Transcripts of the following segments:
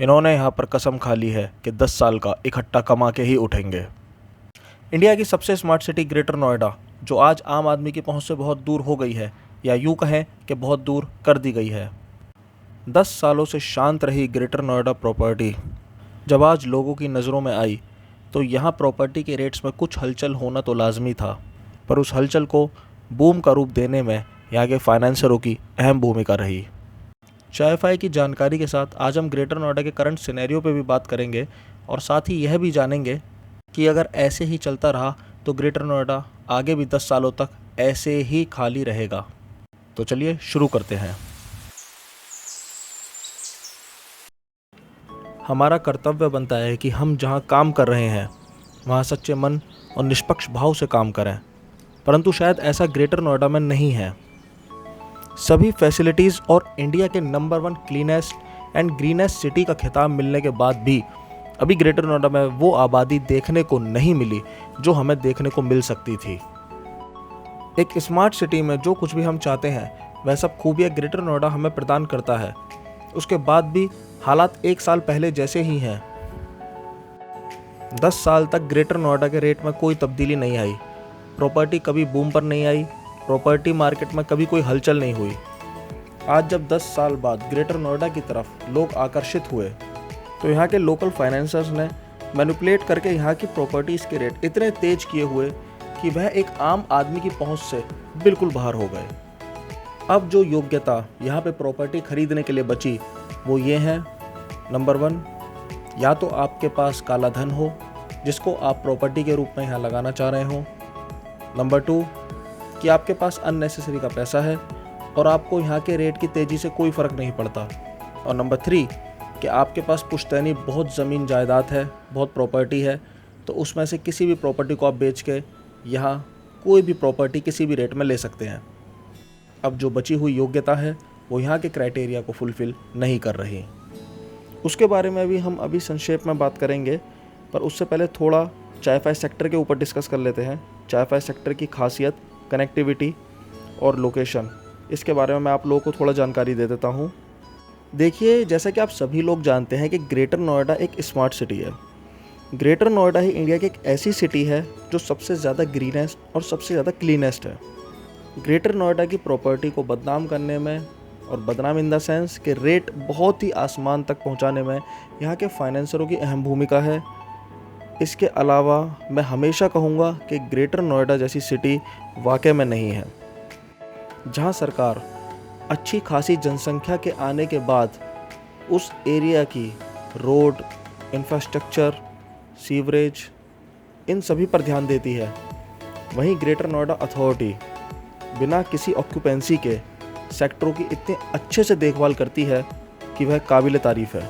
इन्होंने यहाँ पर कसम खा ली है कि 10 साल का इकट्ठा कमा के ही उठेंगे। इंडिया की सबसे स्मार्ट सिटी ग्रेटर नोएडा, जो आज आम आदमी की पहुंच से बहुत दूर हो गई है, या यूँ कहें कि बहुत दूर कर दी गई है। 10 सालों से शांत रही ग्रेटर नोएडा प्रॉपर्टी जब आज लोगों की नज़रों में आई, तो यहाँ प्रॉपर्टी के रेट्स में कुछ हलचल होना तो लाजमी था, पर उस हलचल को बूम का रूप देने में यहाँ के फाइनेंसरों की अहम भूमिका रही। चाय की जानकारी के साथ आज हम ग्रेटर नोएडा के करंट सिनेरियो पे भी बात करेंगे और साथ ही यह भी जानेंगे कि अगर ऐसे ही चलता रहा तो ग्रेटर नोएडा आगे भी 10 सालों तक ऐसे ही खाली रहेगा। तो चलिए शुरू करते हैं। हमारा कर्तव्य बनता है कि हम जहां काम कर रहे हैं वहां सच्चे मन और निष्पक्ष भाव से काम करें, परंतु शायद ऐसा ग्रेटर नोएडा में नहीं है। सभी फैसिलिटीज़ और इंडिया के number 1 cleanest and greenest city का खिताब मिलने के बाद भी अभी ग्रेटर नोएडा में वो आबादी देखने को नहीं मिली जो हमें देखने को मिल सकती थी। एक स्मार्ट सिटी में जो कुछ भी हम चाहते हैं वह सब खूबियाँ ग्रेटर नोएडा हमें प्रदान करता है। उसके बाद भी हालात 1 साल पहले जैसे ही हैं। 10 साल तक ग्रेटर नोएडा के रेट में कोई तब्दीली नहीं आई, प्रॉपर्टी कभी बूम पर नहीं आई, प्रॉपर्टी मार्केट में कभी कोई हलचल नहीं हुई। आज जब 10 साल बाद ग्रेटर नोएडा की तरफ लोग आकर्षित हुए तो यहाँ के लोकल फाइनेंसर्स ने मैनिपुलेट करके यहाँ की प्रॉपर्टीज़ के रेट इतने तेज किए हुए कि वह एक आम आदमी की पहुँच से बिल्कुल बाहर हो गए। अब जो योग्यता यहाँ पे प्रॉपर्टी खरीदने के लिए बची वो ये है। नंबर 1, या तो आपके पास काला धन हो जिसको आप प्रॉपर्टी के रूप में यहाँ लगाना चाह रहे हो। नंबर 2, कि आपके पास अननेसेसरी का पैसा है और आपको यहाँ के रेट की तेज़ी से कोई फ़र्क नहीं पड़ता। और नंबर 3, कि आपके पास पुश्तैनी बहुत ज़मीन जायदाद है, बहुत प्रॉपर्टी है, तो उसमें से किसी भी प्रॉपर्टी को आप बेच के यहाँ कोई भी प्रॉपर्टी किसी भी रेट में ले सकते हैं। अब जो बची हुई योग्यता है वो यहाँ के क्राइटेरिया को फुलफ़िल नहीं कर रही। उसके बारे में भी हम अभी संक्षेप में बात करेंगे, पर उससे पहले थोड़ा चाय सेक्टर के ऊपर डिस्कस कर लेते हैं। चाय सेक्टर की खासियत, कनेक्टिविटी और लोकेशन, इसके बारे में मैं आप लोगों को थोड़ा जानकारी दे देता हूँ। देखिए, जैसा कि आप सभी लोग जानते हैं कि ग्रेटर नोएडा एक स्मार्ट सिटी है। ग्रेटर नोएडा ही इंडिया की एक ऐसी सिटी है जो सबसे ज़्यादा ग्रीनेस्ट और सबसे ज़्यादा क्लीनेस्ट है। ग्रेटर नोएडा की प्रॉपर्टी को बदनाम करने में, और बदनाम इन द सेंस के रेट बहुत ही आसमान तक पहुंचाने में यहाँ के फाइनेंसरों की अहम भूमिका है। इसके अलावा मैं हमेशा कहूँगा कि ग्रेटर नोएडा जैसी सिटी वाकई में नहीं है, जहाँ सरकार अच्छी खासी जनसंख्या के आने के बाद उस एरिया की रोड, इंफ्रास्ट्रक्चर, सीवरेज, इन सभी पर ध्यान देती है। वहीं ग्रेटर नोएडा अथॉरिटी बिना किसी ऑक्यूपेंसी के सेक्टरों की इतने अच्छे से देखभाल करती है कि वह काबिल तारीफ़ है।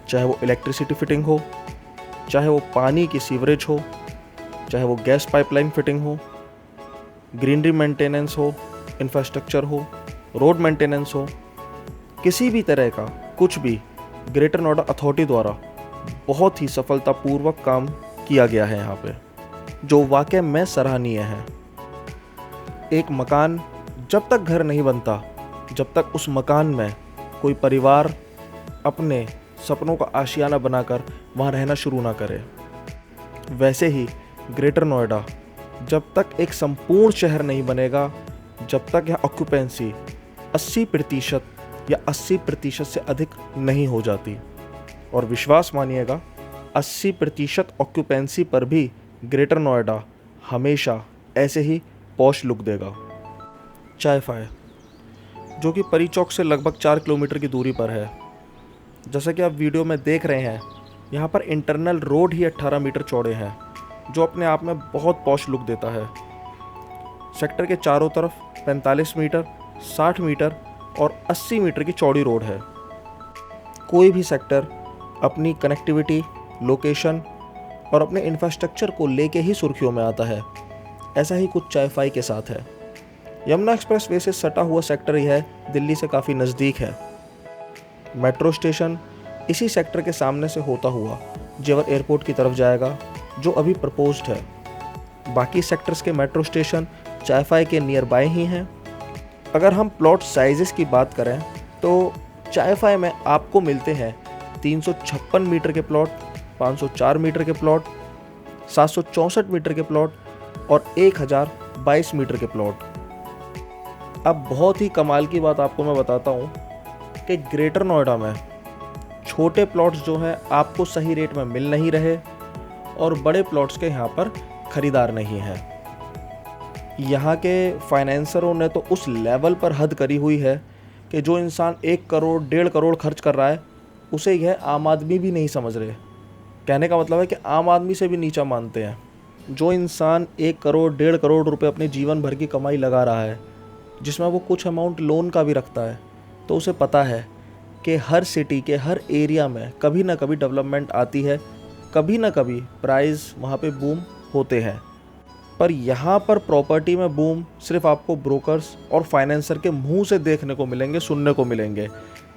चाहे वो इलेक्ट्रिसिटी फिटिंग हो, चाहे वो पानी की सीवरेज हो, चाहे वो गैस पाइपलाइन फिटिंग हो, ग्रीनरी मेंटेनेंस हो, इंफ्रास्ट्रक्चर हो, रोड मेंटेनेंस हो, किसी भी तरह का कुछ भी ग्रेटर नोएडा अथॉरिटी द्वारा बहुत ही सफलतापूर्वक काम किया गया है यहाँ पे, जो वाकई में सराहनीय है। एक मकान जब तक घर नहीं बनता, जब तक उस मकान में कोई परिवार अपने सपनों का आशियाना बनाकर वहाँ रहना शुरू ना करे, वैसे ही ग्रेटर नोएडा जब तक एक संपूर्ण शहर नहीं बनेगा, जब तक यहाँ ऑक्यूपेंसी 80% या 80% से अधिक नहीं हो जाती। और विश्वास मानिएगा, 80% ऑक्यूपेंसी पर भी ग्रेटर नोएडा हमेशा ऐसे ही पॉश लुक देगा। चाय, जो कि परी चौक से लगभग 4 किलोमीटर की दूरी पर है। जैसा कि आप वीडियो में देख रहे हैं, यहाँ पर इंटरनल रोड ही 18 मीटर चौड़े हैं, जो अपने आप में बहुत पॉश लुक देता है। सेक्टर के चारों तरफ 45 मीटर, 60 मीटर और 80 मीटर की चौड़ी रोड है। कोई भी सेक्टर अपनी कनेक्टिविटी, लोकेशन और अपने इंफ्रास्ट्रक्चर को लेके ही सुर्खियों में आता है। ऐसा ही कुछ चाय के साथ है। यमुना एक्सप्रेस वे से सटा हुआ सेक्टर यह दिल्ली से काफ़ी नज़दीक है। मेट्रो स्टेशन इसी सेक्टर के सामने से होता हुआ जेवर एयरपोर्ट की तरफ जाएगा, जो अभी प्रपोज्ड है। बाकी सेक्टर्स के मेट्रो स्टेशन चाय के नियर बाय ही हैं। अगर हम प्लॉट साइजेस की बात करें तो चाय में आपको मिलते हैं 356 मीटर के प्लॉट, 504 मीटर के प्लॉट, 764 मीटर के प्लॉट और 1022 मीटर के प्लॉट। अब बहुत ही कमाल की बात आपको मैं बताता हूँ कि ग्रेटर नोएडा में छोटे प्लॉट्स जो हैं आपको सही रेट में मिल नहीं रहे और बड़े प्लॉट्स के यहाँ पर खरीदार नहीं है। यहाँ के फाइनेंसरों ने तो उस लेवल पर हद करी हुई है कि जो इंसान 1 करोड़ 1.5 करोड़ खर्च कर रहा है उसे यह आम आदमी भी नहीं समझ रहे। कहने का मतलब है कि आम आदमी से भी नीचा मानते हैं। जो इंसान 1 करोड़ 1.5 करोड़ रुपए अपने जीवन भर की कमाई लगा रहा है, जिसमें वो कुछ अमाउंट लोन का भी रखता है, तो उसे पता है कि हर सिटी के हर एरिया में कभी ना कभी डेवलपमेंट आती है, कभी ना कभी प्राइस वहाँ पे बूम होते हैं। पर यहाँ पर प्रॉपर्टी में बूम सिर्फ आपको ब्रोकर्स और फाइनेंसर के मुंह से देखने को मिलेंगे, सुनने को मिलेंगे।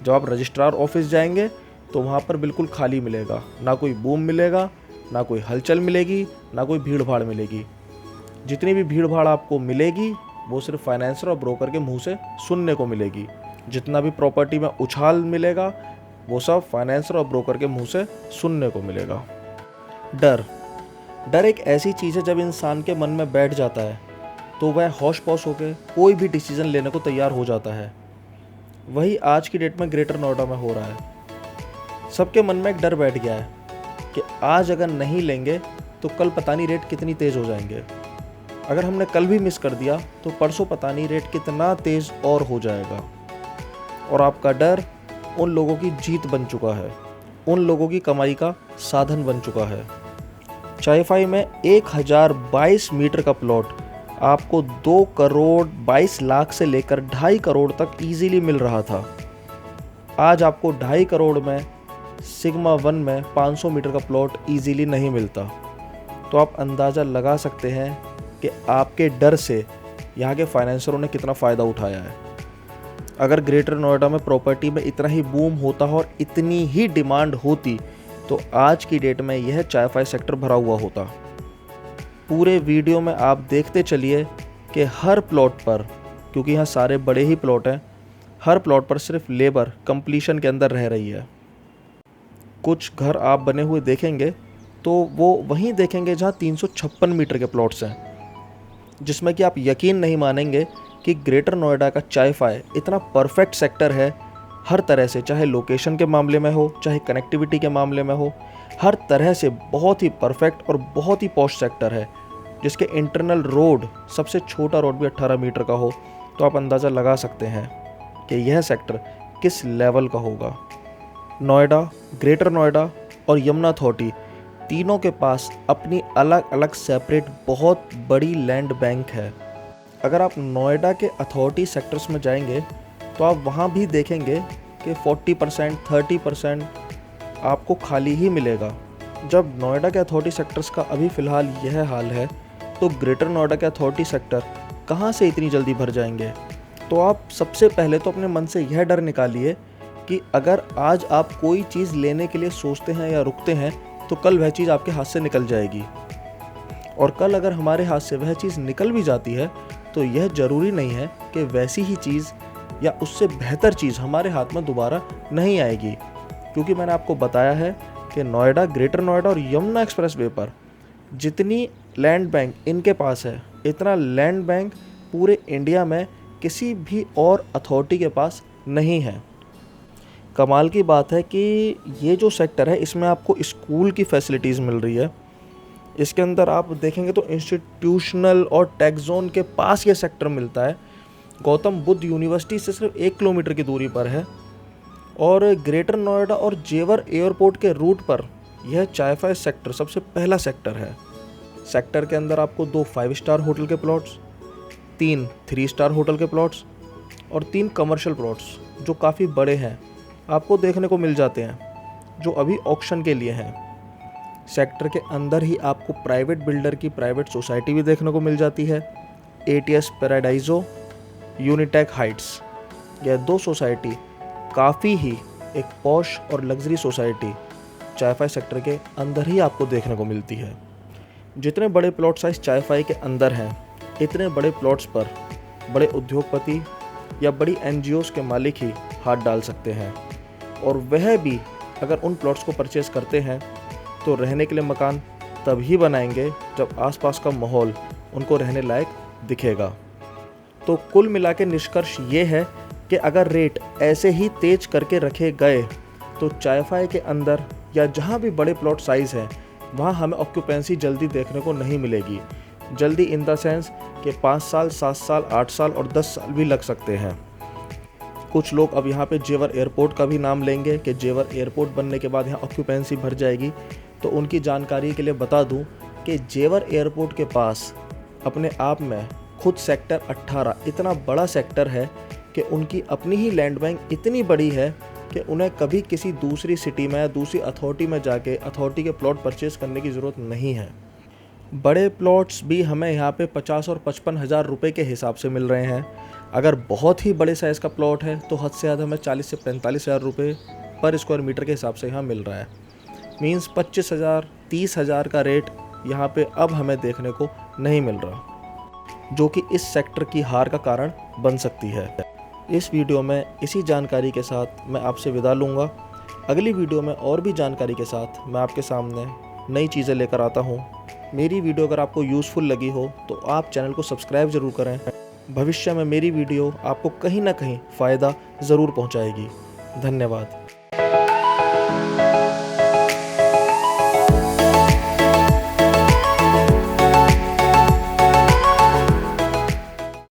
जब आप रजिस्ट्रार ऑफिस जाएंगे तो वहाँ पर बिल्कुल खाली मिलेगा, ना कोई बूम मिलेगा, ना कोई हलचल मिलेगी, ना कोई भीड़ भाड़ मिलेगी। जितनी भी भीड़ भाड़ आपको मिलेगी वो सिर्फ फाइनेंसर और ब्रोकर के मुंह से सुनने को मिलेगी। जितना भी प्रॉपर्टी में उछाल मिलेगा वो सब फाइनेंसर और ब्रोकर के मुंह से सुनने को मिलेगा। डर एक ऐसी चीज़ है, जब इंसान के मन में बैठ जाता है तो वह होश पोश होकर कोई भी डिसीजन लेने को तैयार हो जाता है। वही आज की डेट में ग्रेटर नोएडा में हो रहा है। सबके मन में एक डर बैठ गया है कि आज अगर नहीं लेंगे तो कल पता नहीं रेट कितनी तेज़ हो जाएंगे। अगर हमने कल भी मिस कर दिया तो परसों पता नहीं रेट कितना तेज़ और हो जाएगा। और आपका डर उन लोगों की जीत बन चुका है, उन लोगों की कमाई का साधन बन चुका है। चायफाई में 1022 मीटर का प्लॉट आपको 2 करोड़ 22 लाख से लेकर 2.5 करोड़ तक इजीली मिल रहा था। आज आपको 2.5 करोड़ में सिग्मा 1 में 500 मीटर का प्लॉट इजीली नहीं मिलता। तो आप अंदाज़ा लगा सकते हैं कि आपके डर से यहाँ के फाइनेंसरों ने कितना फ़ायदा उठाया है। अगर ग्रेटर नोएडा में प्रॉपर्टी में इतना ही बूम होता और इतनी ही डिमांड होती तो आज की डेट में यह चायफाई सेक्टर भरा हुआ होता। पूरे वीडियो में आप देखते चलिए कि हर प्लॉट पर, क्योंकि यहाँ सारे बड़े ही प्लॉट हैं, हर प्लॉट पर सिर्फ लेबर कंप्लीशन के अंदर रह रही है। कुछ घर आप बने हुए देखेंगे तो वो वहीं देखेंगे जहाँ 356 मीटर के प्लॉट्स हैं, जिसमें कि आप यकीन नहीं मानेंगे कि ग्रेटर नोएडा का चायफाई इतना परफेक्ट सेक्टर है हर तरह से, चाहे लोकेशन के मामले में हो, चाहे कनेक्टिविटी के मामले में हो, हर तरह से बहुत ही परफेक्ट और बहुत ही पॉश सेक्टर है, जिसके इंटरनल रोड, सबसे छोटा रोड भी 18 मीटर का हो। तो आप अंदाज़ा लगा सकते हैं कि यह सेक्टर किस लेवल का होगा। नोएडा, ग्रेटर नोएडा और यमुना अथॉरिटी तीनों के पास अपनी अलग अलग सेपरेट बहुत बड़ी लैंड बैंक है। अगर आप नोएडा के अथॉरिटी सेक्टर्स में जाएंगे तो आप वहाँ भी देखेंगे कि 40% 30% आपको खाली ही मिलेगा। जब नोएडा के अथॉरिटी सेक्टर्स का अभी फ़िलहाल यह हाल है तो ग्रेटर नोएडा के अथॉरिटी सेक्टर कहाँ से इतनी जल्दी भर जाएंगे। तो आप सबसे पहले तो अपने मन से यह डर निकालिए कि अगर आज आप कोई चीज़ लेने के लिए सोचते हैं या रुकते हैं तो कल वह चीज़ आपके हाथ से निकल जाएगी। और कल अगर हमारे हाथ से वह चीज़ निकल भी जाती है तो यह ज़रूरी नहीं है कि वैसी ही चीज़ या उससे बेहतर चीज़ हमारे हाथ में दोबारा नहीं आएगी। क्योंकि मैंने आपको बताया है कि नोएडा, ग्रेटर नोएडा और यमुना एक्सप्रेसवे पर जितनी लैंड बैंक इनके पास है, इतना लैंड बैंक पूरे इंडिया में किसी भी और अथॉरिटी के पास नहीं है। कमाल की बात है कि ये जो सेक्टर है इसमें आपको स्कूल की फैसिलिटीज़ मिल रही है। इसके अंदर आप देखेंगे तो इंस्टीट्यूशनल और टैक्स जोन के पास ये सेक्टर मिलता है। गौतम बुद्ध यूनिवर्सिटी से सिर्फ 1 किलोमीटर की दूरी पर है और ग्रेटर नोएडा और जेवर एयरपोर्ट के रूट पर यह चायफाई सेक्टर सबसे पहला सेक्टर है। सेक्टर के अंदर आपको 2 5 स्टार होटल के प्लॉट्स, 3 3 स्टार होटल के प्लॉट्स और 3 कमर्शियल प्लॉट्स जो काफ़ी बड़े हैं आपको देखने को मिल जाते हैं, जो अभी ऑक्शन के लिए हैं। सेक्टर के अंदर ही आपको प्राइवेट बिल्डर की प्राइवेट सोसाइटी भी देखने को मिल जाती है, ATS पैराडाइजो, यूनिटेक हाइट्स। यह 2 सोसाइटी काफ़ी ही एक पॉश और लग्जरी सोसाइटी चायफाई सेक्टर के अंदर ही आपको देखने को मिलती है। जितने बड़े प्लॉट साइज चायफाई के अंदर हैं, इतने बड़े प्लॉट्स पर बड़े उद्योगपति या बड़ी NGOs के मालिक ही हाथ डाल सकते हैं, और वह भी अगर उन प्लॉट्स को परचेज़ करते हैं तो रहने के लिए मकान तभी बनाएंगे जब आसपास का माहौल उनको रहने लायक दिखेगा। तो कुल मिला के निष्कर्ष ये है कि अगर रेट ऐसे ही तेज करके रखे गए तो चायफाई के अंदर या जहाँ भी बड़े प्लॉट साइज़ हैं वहाँ हमें ऑक्यूपेंसी जल्दी देखने को नहीं मिलेगी। जल्दी इन द सेंस कि 5 साल, 7 साल, 8 साल और 10 साल भी लग सकते हैं। कुछ लोग अब यहाँ पे जेवर एयरपोर्ट का भी नाम लेंगे कि जेवर एयरपोर्ट बनने के बाद यहाँ ऑक्यूपेंसी भर जाएगी। तो उनकी जानकारी के लिए बता दूँ कि जेवर एयरपोर्ट के पास अपने आप में खुद सेक्टर 18 इतना बड़ा सेक्टर है कि उनकी अपनी ही लैंड बैंक इतनी बड़ी है कि उन्हें कभी किसी दूसरी सिटी में या दूसरी अथॉरिटी में जाके अथॉरिटी के प्लॉट परचेज़ करने की ज़रूरत नहीं है। बड़े प्लॉट्स भी हमें यहाँ पे 50 और 55 हज़ार रुपये के हिसाब से मिल रहे हैं। अगर बहुत ही बड़े साइज़ का प्लॉट है तो हद से ज़्यादा हमें 40 से 45 हज़ार रुपये पर स्क्वायर मीटर के हिसाब से यहाँ मिल रहा है। मीन्स 25,000 30,000 का रेट यहाँ पे अब हमें देखने को नहीं मिल रहा, जो कि इस सेक्टर की हार का कारण बन सकती है। इस वीडियो में इसी जानकारी के साथ मैं आपसे विदा लूँगा। अगली वीडियो में और भी जानकारी के साथ मैं आपके सामने नई चीज़ें लेकर आता हूँ। मेरी वीडियो अगर आपको यूज़फुल लगी हो तो आप चैनल को सब्सक्राइब ज़रूर करें। भविष्य में मेरी वीडियो आपको कहीं ना कहीं फ़ायदा ज़रूर पहुँचाएगी। धन्यवाद।